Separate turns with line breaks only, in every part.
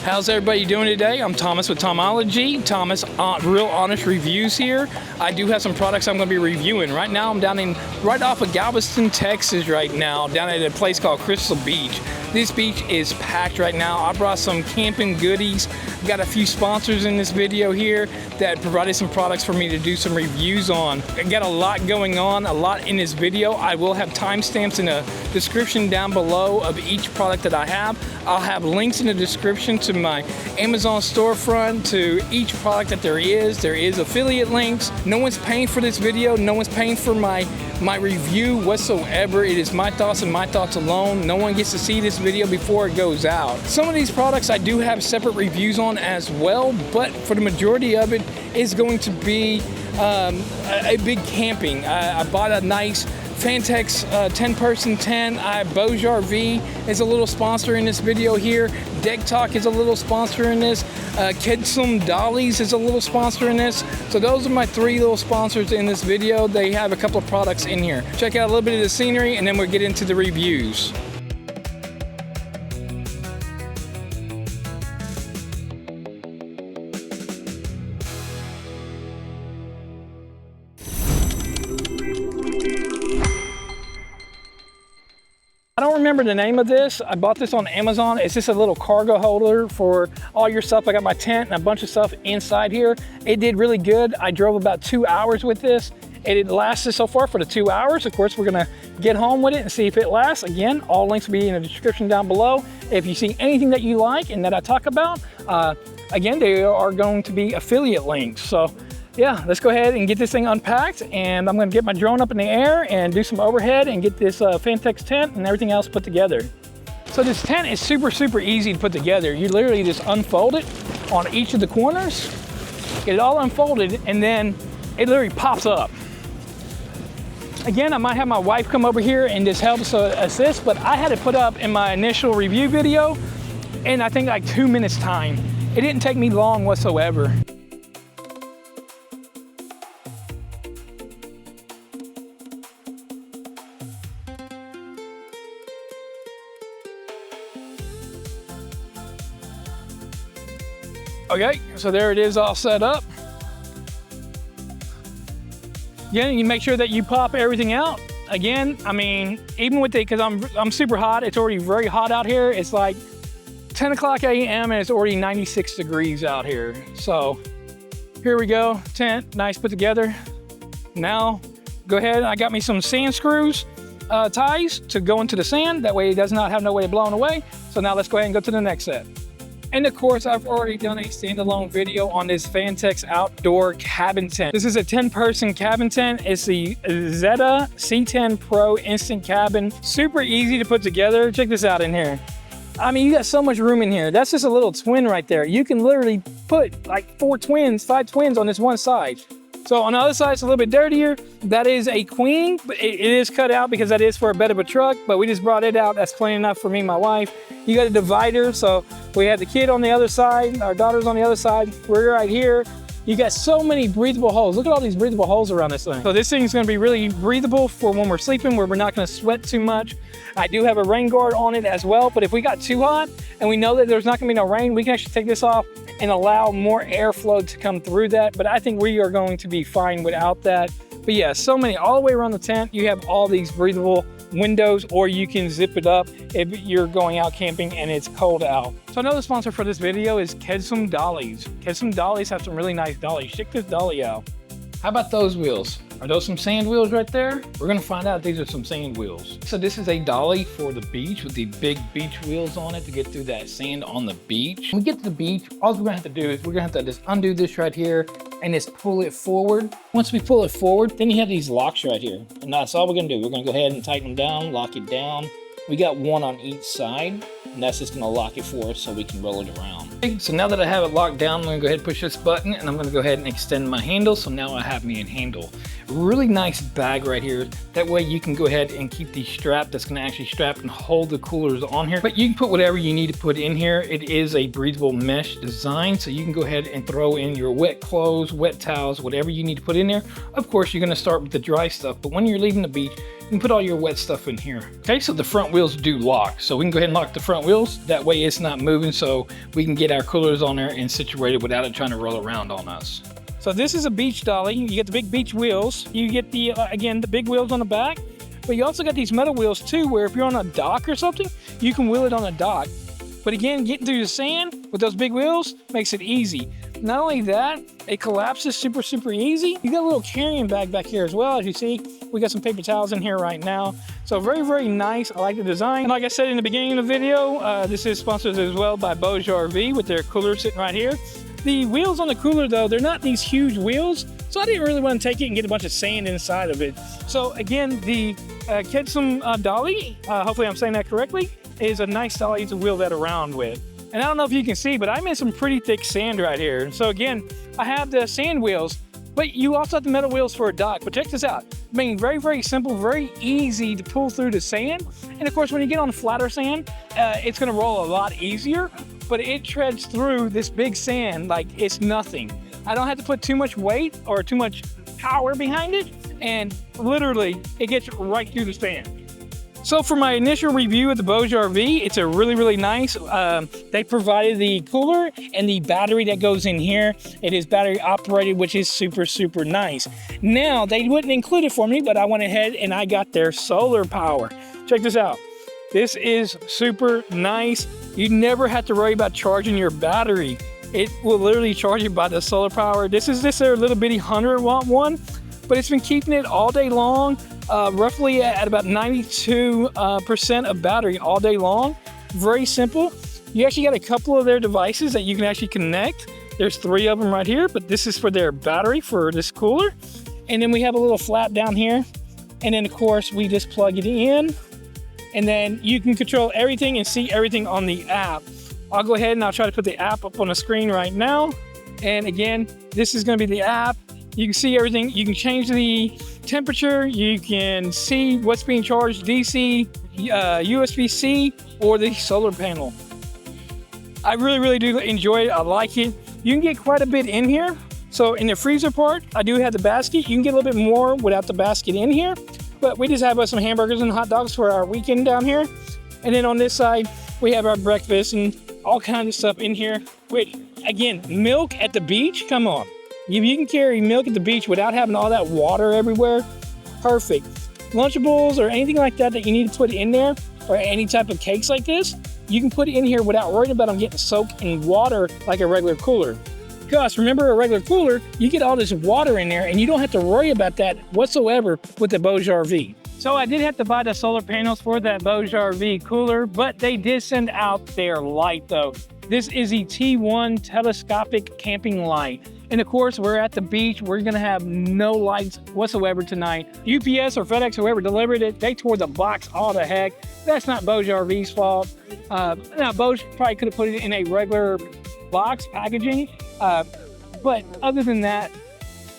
How's everybody doing today? I'm Thomas with Tomology. Thomas, real honest reviews here. I do have some products I'm going to be reviewing. Right now I'm down in right off of Galveston, Texas right now, down at a place called Crystal Beach. This beach is packed right now. I brought some camping goodies. I've got a few sponsors in this video here that provided some products for me to do some reviews on. I got a lot going on, a lot in this video. I will have timestamps in the description down below of each product that I have. I'll have links in the description to my Amazon storefront, to each product that there is. There is affiliate links. No one's paying for this video. No one's paying for my review whatsoever. It is my thoughts and my thoughts alone. No one gets to see this video before it goes out. Some of these products I do have separate reviews on as well, but for the majority of it is going to be a big camping. I bought a nice Fanttik's 10-person tent. BougeRV is a little sponsor in this video here. Decktok is a little sponsor in this. Kedsum Dollies is a little sponsor in this. So those are my three little sponsors in this video. They have a couple of products in here. Check out a little bit of the scenery and then we'll get into the reviews. I don't remember the name of this. I bought this on Amazon. It's just a little cargo holder for all your stuff. I got my tent and a bunch of stuff inside here. It did really good. I drove about 2 hours with this. It lasted so far for the 2 hours. Of course, we're gonna get home with it and see if it lasts. Again, all links will be in the description down below. If you see anything that you like and that I talk about, again, they are going to be affiliate links. So yeah, let's go ahead and get this thing unpacked, and I'm gonna get my drone up in the air and do some overhead and get this Fanttik's tent and everything else put together. So this tent is super easy to put together. You literally just unfold it on each of the corners, get it all unfolded, and then it literally pops up. Again, I might have my wife come over here and just help us assist, but I had it put up in my initial review video in I think like 2 minutes time. It didn't take me long whatsoever. Okay, so there it is all set up. Again, you make sure that you pop everything out. Again, I mean, even with it, because I'm super hot, it's already very hot out here. It's like 10 o'clock a.m. and it's already 96 degrees out here. So here we go, tent, nice put together. Now, go ahead, I got me some sand screws, ties to go into the sand. That way it does not have no way of blowing away. So now let's go ahead and go to the next set. And of course, I've already done a standalone video on this Fanttik's outdoor cabin tent. This is a 10-person cabin tent. It's the Zeta C10 Pro Instant Cabin. Super easy to put together. Check this out in here. I mean, you got so much room in here. That's just a little twin right there. You can literally put like 5 twins on this one side. So on the other side, it's a little bit dirtier. That is a queen, but it is cut out because that is for a bed of a truck, but we just brought it out. That's plenty enough for me and my wife. You got a divider, so we had the kid on the other side, our daughter's on the other side, we're right here. You got so many breathable holes. Look at all these breathable holes around this thing. So this thing's gonna be really breathable for when we're sleeping, where we're not gonna sweat too much. I do have a rain guard on it as well, but if we got too hot and we know that there's not gonna be no rain, we can actually take this off and allow more airflow to come through that. But I think we are going to be fine without that. But yeah, so many, all the way around the tent, you have all these breathable windows, or you can zip it up if you're going out camping and it's cold out. So another sponsor for this video is Kedsum Dollies. Kedsum Dollies have some really nice dollies. Check this dolly out. How about those wheels? Are those some sand wheels right there? We're gonna find out these are some sand wheels. So this is a dolly for the beach with the big beach wheels on it to get through that sand on the beach. When we get to the beach, all we're gonna have to do is we're gonna have to just undo this right here and just pull it forward. Once we pull it forward, then you have these locks right here. And that's all we're gonna do. We're gonna go ahead and tighten them down, lock it down. We got one on each side, and that's just gonna lock it for us so we can roll it around. Okay, so now that I have it locked down, I'm gonna go ahead and push this button, and I'm gonna go ahead and extend my handle, so now I have me a handle. really nice bag right here. That way you can go ahead and keep the strap that's gonna actually strap and hold the coolers on here. But you can put whatever you need to put in here. It is a breathable mesh design, so you can go ahead and throw in your wet clothes, wet towels, whatever you need to put in there. Of course, you're gonna start with the dry stuff, but when you're leaving the beach, you can put all your wet stuff in here. Okay, so the front wheels do lock. So we can go ahead and lock the front wheels. That way it's not moving, so we can get our coolers on there and situated without it trying to roll around on us. So this is a beach dolly. You get the big beach wheels. You get the, again, the big wheels on the back, but you also got these metal wheels too, where if you're on a dock or something, you can wheel it on a dock. But again, getting through the sand with those big wheels makes it easy. Not only that, it collapses super, super easy. You got a little carrying bag back here as well. As you see, we got some paper towels in here right now. So very, very nice. I like the design. And like I said in the beginning of the video, this is sponsored as well by BougeRV with their cooler sitting right here. The wheels on the cooler though, they're not these huge wheels. So I didn't really want to take it and get a bunch of sand inside of it. So again, the Kedsum dolly, hopefully I'm saying that correctly, is a nice dolly to wheel that around with. And I don't know if you can see, but I'm in some pretty thick sand right here. So again, I have the sand wheels, but you also have the metal wheels for a dock. But check this out. I mean, very, very simple, very easy to pull through the sand. And of course, when you get on flatter sand, it's gonna roll a lot easier, but it treads through this big sand like it's nothing. I don't have to put too much weight or too much power behind it. And literally, it gets right through the sand. So for my initial review of the BougeRV, it's a really, really nice. They provided the cooler and the battery that goes in here. It is battery operated, which is super, super nice. Now, they wouldn't include it for me, but I went ahead and I got their solar power. Check this out. This is super nice. You never have to worry about charging your battery. It will literally charge you by the solar power. This is just their little bitty 100-watt one, but it's been keeping it all day long. Roughly at about 92% of battery all day long. Very simple. You actually got a couple of their devices that you can actually connect. There's 3 of them right here, but this is for their battery for this cooler. And then we have a little flap down here. And then of course we just plug it in, and then you can control everything and see everything on the app. I'll go ahead and I'll try to put the app up on the screen right now. And again, this is going to be the app. You can see everything. You can change the temperature. You can see what's being charged, DC, USB-C, or the solar panel. I really, really do enjoy it. I like it. You can get quite a bit in here. So in the freezer part, I do have the basket. You can get a little bit more without the basket in here. But we just have some hamburgers and hot dogs for our weekend down here. And then on this side, we have our breakfast and all kinds of stuff in here. Wait, again, milk at the beach? Come on. You can carry milk at the beach without having all that water everywhere. Perfect. Lunchables or anything like that you need to put in there, or any type of cakes like this, you can put it in here without worrying about them getting soaked in water like a regular cooler. Because remember, a regular cooler, you get all this water in there and you don't have to worry about that whatsoever with the BougeRV. So I did have to buy the solar panels for that BougeRV cooler, but they did send out their light though. This is the T1 telescopic camping light. And of course, we're at the beach. We're gonna have no lights whatsoever tonight. UPS or FedEx, whoever delivered it, they tore the box all to heck. That's not BougeRV's fault. Now, Bouge probably could have put it in a regular box packaging. But other than that,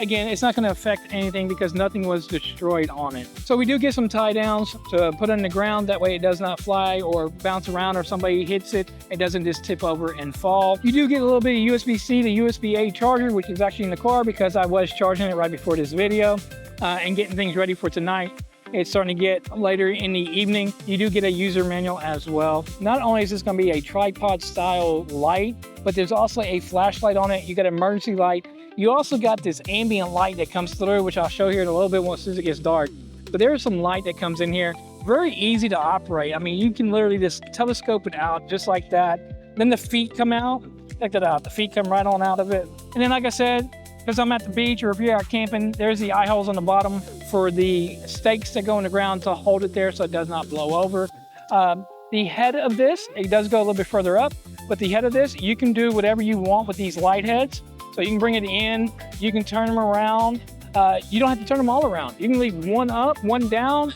again, it's not going to affect anything because nothing was destroyed on it. So we do get some tie downs to put on the ground. That way it does not fly or bounce around, or somebody hits it, it doesn't just tip over and fall. You do get a little bit of USB-C to USB-A charger, which is actually in the car because I was charging it right before this video and getting things ready for tonight. It's starting to get later in the evening. You do get a user manual as well. Not only is this going to be a tripod style light, but there's also a flashlight on it. You got an emergency light. You also got this ambient light that comes through, which I'll show here in a little bit once it gets dark. But there's some light that comes in here. Very easy to operate. I mean, you can literally just telescope it out just like that. Then the feet come out. Check that out. The feet come right on out of it. And then, like I said, because I'm at the beach or if you're out camping, there's the eye holes on the bottom for the stakes that go in the ground to hold it there so it does not blow over. The head of this, it does go a little bit further up, but the head of this, you can do whatever you want with these light heads. So you can bring it in, you can turn them around. You don't have to turn them all around. You can leave one up, one down,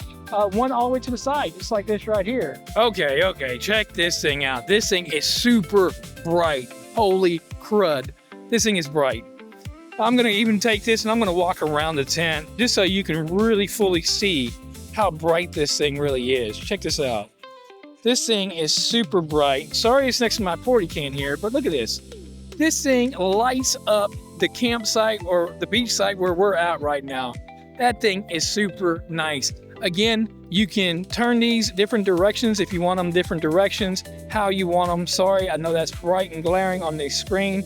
one all the way to the side, just like this right here. Okay, check this thing out. This thing is super bright. Holy crud. This thing is bright. I'm gonna even take this and I'm gonna walk around the tent just so you can really fully see how bright this thing really is. Check this out. This thing is super bright. Sorry it's next to my porta can here, but look at this. This thing lights up the campsite or the beach site where we're at right now. That thing is super nice. Again, you can turn these different directions if you want them different directions, how you want them. Sorry, I know that's bright and glaring on the screen,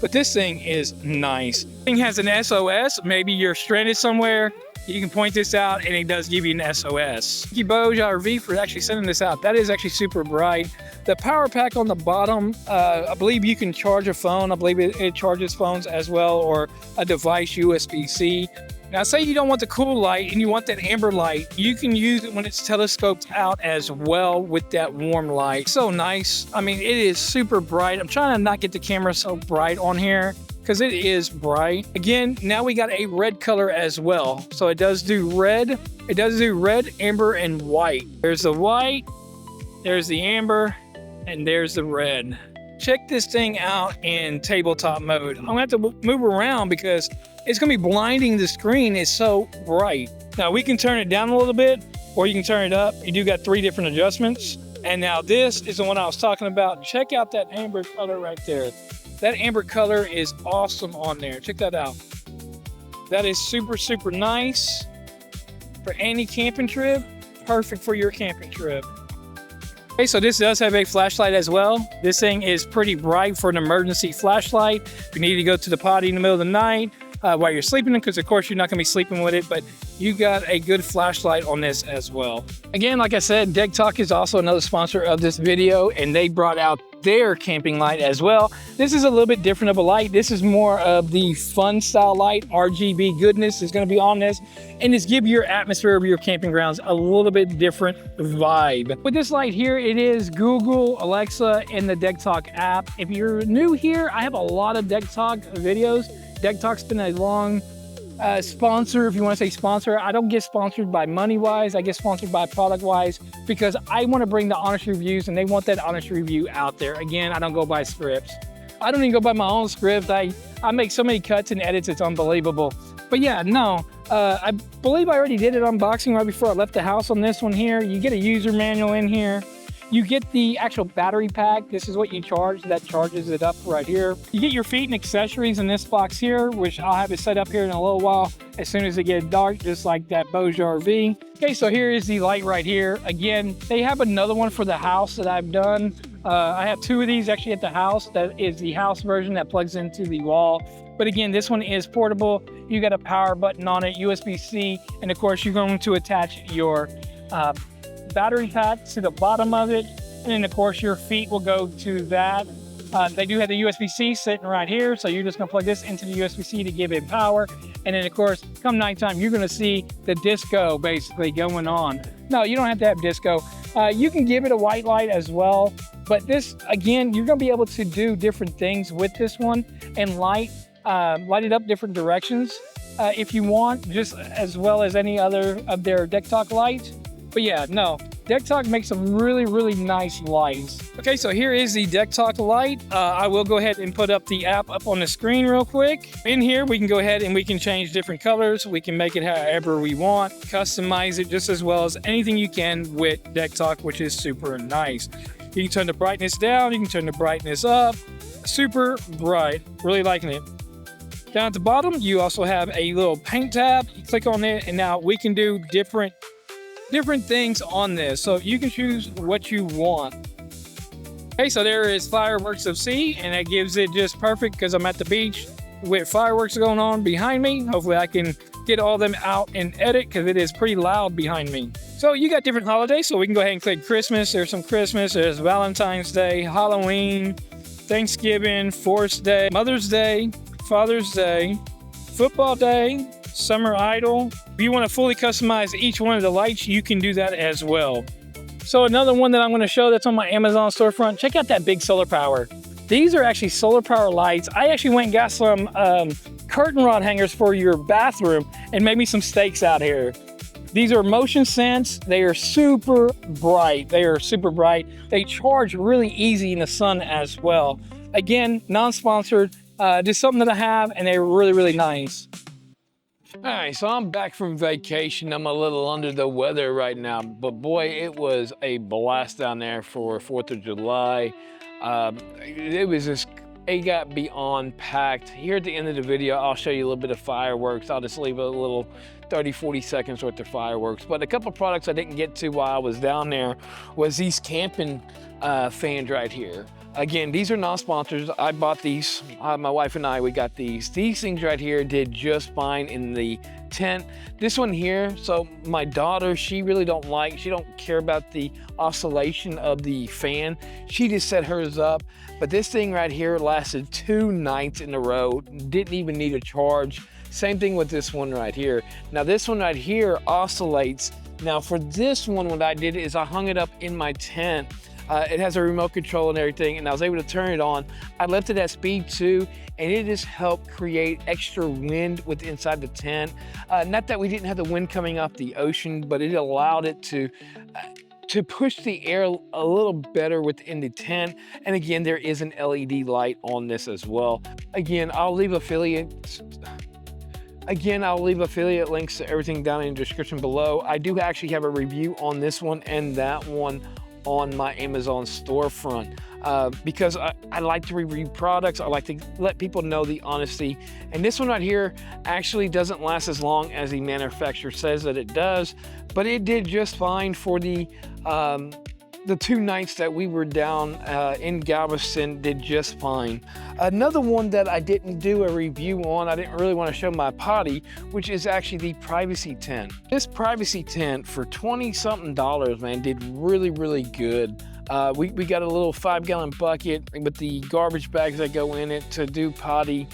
but this thing is nice. This thing has an SOS. Maybe you're stranded somewhere. You can point this out and it does give you an SOS. Thank you BougeRV for actually sending this out. That is actually super bright. The power pack on the bottom, I believe you can charge a phone. I believe it charges phones as well, or a device USB-C. Now say you don't want the cool light and you want that amber light, you can use it when it's telescoped out as well with that warm light. So nice. I mean, it is super bright. I'm trying to not get the camera so bright on here because it is bright. Again, now we got a red color as well. So it does do red. It does do red, amber, and white. There's the white, there's the amber, and there's the red. Check this thing out in tabletop mode. I'm gonna have to move around because it's gonna be blinding the screen. It's so bright. Now we can turn it down a little bit or you can turn it up. You do got 3 different adjustments. And now this is the one I was talking about. Check out that amber color right there. That amber color is awesome on there. Check that out. That is super, super nice for any camping trip. Perfect for your camping trip. Okay, so this does have a flashlight as well. This thing is pretty bright for an emergency flashlight. If you need to go to the potty in the middle of the night while you're sleeping, because of course you're not gonna be sleeping with it, but you got a good flashlight on this as well. Again, like I said, Decktok is also another sponsor of this video, and they brought out their camping light as well. This is a little bit different of a light. This is more of the fun style light. RGB goodness is going to be on this, and it's give your atmosphere of your camping grounds a little bit different vibe. With this light here, it is Google, Alexa, and the Decktok app. If you're new here, I have a lot of Decktok videos. Decktok's been a long sponsor, if you want to say sponsor. I don't get sponsored by money wise, I get sponsored by product wise, because I want to bring the honest reviews and they want that honest review out there. Again, I don't go by scripts. I don't even go by my own script. I make so many cuts and edits, it's unbelievable. But yeah, no, I believe I already did an unboxing right before I left the house on this one here. You get a user manual in here. You get the actual battery pack. This is what you charge. That charges it up right here. You get your feet and accessories in this box here, which I'll have it set up here in a little while as soon as it gets dark, just like that BougeRV. Okay, so here is the light right here. Again, they have another one for the house that I've done. I have 2 of these actually at the house. That is the house version that plugs into the wall. But again, this one is portable. You got a power button on it, USB-C, and of course you're going to attach your battery pack to the bottom of it, and then of course your feet will go to that. They do have the USB-C sitting right here, so you're just gonna plug this into the USB-C to give it power, and then of course come nighttime you're gonna see the disco basically going on. No, you don't have to have disco. You can give it a white light as well, but this, again, you're gonna be able to do different things with this one and light it up different directions if you want, just as well as any other of their Decktok lights. But yeah, no, Decktok makes some really, really nice lights. Okay, so here is the Decktok light. I will go ahead and put up the app up on the screen real quick. In here, we can go ahead and we can change different colors. We can make it however we want, customize it just as well as anything you can with Decktok, which is super nice. You can turn the brightness down, you can turn the brightness up. Super bright, really liking it. Down at the bottom, you also have a little paint tab. You click on it, and now we can do different things on this, so you can choose what you want. Okay, so there is fireworks of sea, and that gives it just perfect because I'm at the beach with fireworks going on behind me. Hopefully I can get all them out and edit because it is pretty loud behind me. So you got different holidays, so we can go ahead and click Christmas. There's some Christmas, there's Valentine's Day, Halloween, Thanksgiving, Force Day, Mother's Day, Father's Day, Football Day, Summer Idol. If you want to fully customize each one of the lights, you can do that as well. So another one that I'm going to show that's on my Amazon storefront, check out that big solar power. These are actually solar power lights. I actually went and got some curtain rod hangers for your bathroom and made me some stakes out here. These are motion sense. They are super bright. They charge really easy in the sun as well. Again, non-sponsored. Just something that I have, and they're really, really nice. All right, so I'm back from vacation. I'm a little under the weather right now, but boy, it was a blast down there for 4th of July. It was just, it got beyond packed. Here at the end of the video, I'll show you a little bit of fireworks. I'll just leave a little 30, 40 seconds worth of fireworks. But a couple of products I didn't get to while I was down there was these camping fans right here. Again, these are non-sponsors. I bought these, my wife and I, we got these. These things right here did just fine in the tent. This one here, so my daughter, she really don't care about the oscillation of the fan. She just set hers up, but this thing right here lasted 2 nights in a row, didn't even need a charge. Same thing with this one right here. Now this one right here oscillates. Now for this one, what I did is I hung it up in my tent. It has a remote control and everything, and I was able to turn it on. I left it at speed 2, and it just helped create extra wind with inside the tent. Not that we didn't have the wind coming off the ocean, but it allowed it to push the air a little better within the tent. And again, there is an LED light on this as well. Again, I'll leave affiliate links to everything down in the description below. I do actually have a review on this one and that one on my Amazon storefront because I like to review products. I like to let people know the honesty. And this one right here actually doesn't last as long as the manufacturer says that it does, but it did just fine for the 2 nights that we were down in Galveston, did just fine. Another one that I didn't do a review on, I didn't really want to show my potty, which is actually the privacy tent. This privacy tent for 20-something dollars, man, did really, really good. We got a little 5-gallon bucket with the garbage bags that go in it to do potty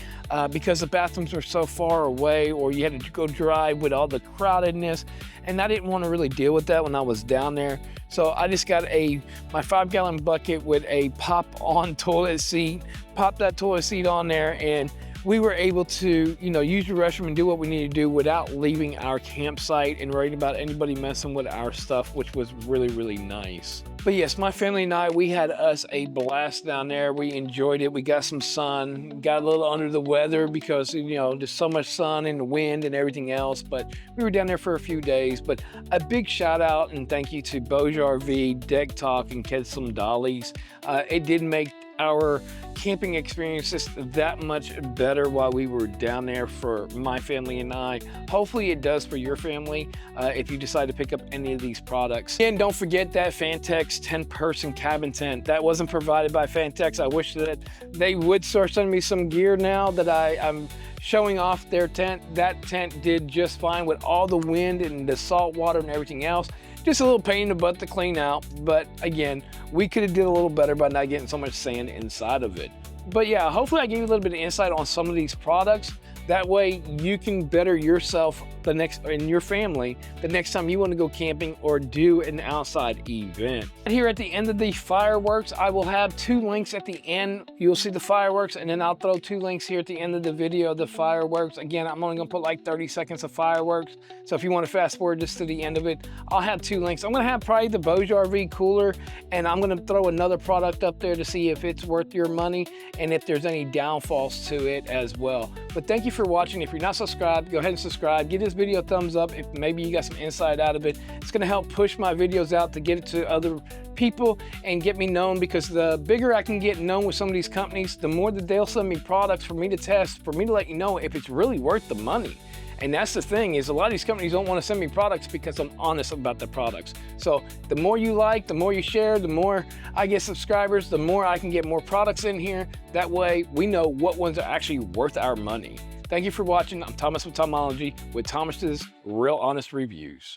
because the bathrooms were so far away, or you had to go drive with all the crowdedness, and I didn't want to really deal with that when I was down there. So I just got my 5-gallon bucket with a pop-on toilet seat, popped that toilet seat on there, and we were able to, use the restroom and do what we need to do without leaving our campsite and worrying about anybody messing with our stuff, which was really, really nice. But yes, my family and I, we had us a blast down there. We enjoyed it. We got some sun, got a little under the weather because, there's so much sun and the wind and everything else. But we were down there for a few days. But a big shout out and thank you to BougeRV, Decktok, and Kedsum dollies. It did make our camping experience just that much better while we were down there for my family and I. Hopefully it does for your family if you decide to pick up any of these products. And don't forget that Fanttik's 10-person cabin tent. That wasn't provided by Fanttik. I wish that they would start sending me some gear now that I'm showing off their tent. That tent did just fine with all the wind and the salt water and everything else. Just a little pain in the butt to clean out, but again, we could have did a little better by not getting so much sand inside of it. But yeah, hopefully I gave you a little bit of insight on some of these products. That way you can better yourself and your family the next time you want to go camping or do an outside event. Here at the end of the fireworks, I will have 2 links at the end. You'll see the fireworks, and then I'll throw 2 links here at the end of the video of the fireworks. Again, I'm only gonna put like 30 seconds of fireworks. So if you want to fast forward just to the end of it, I'll have 2 links. I'm gonna have probably the BougeRV cooler, and I'm gonna throw another product up there to see if it's worth your money and if there's any downfalls to it as well. But thank you for watching. If you're not subscribed, go ahead and subscribe. Give this video a thumbs up if maybe you got some insight out of it. It's gonna help push my videos out to get it to other people and get me known, because the bigger I can get known with some of these companies, the more that they'll send me products for me to test, for me to let you know if it's really worth the money. And that's the thing, is a lot of these companies don't want to send me products because I'm honest about the products. So the more you like, the more you share, the more I get subscribers, the more I can get more products in here. That way we know what ones are actually worth our money. Thank you for watching. I'm Thomas with Tomology, with Thomas's Real Honest Reviews.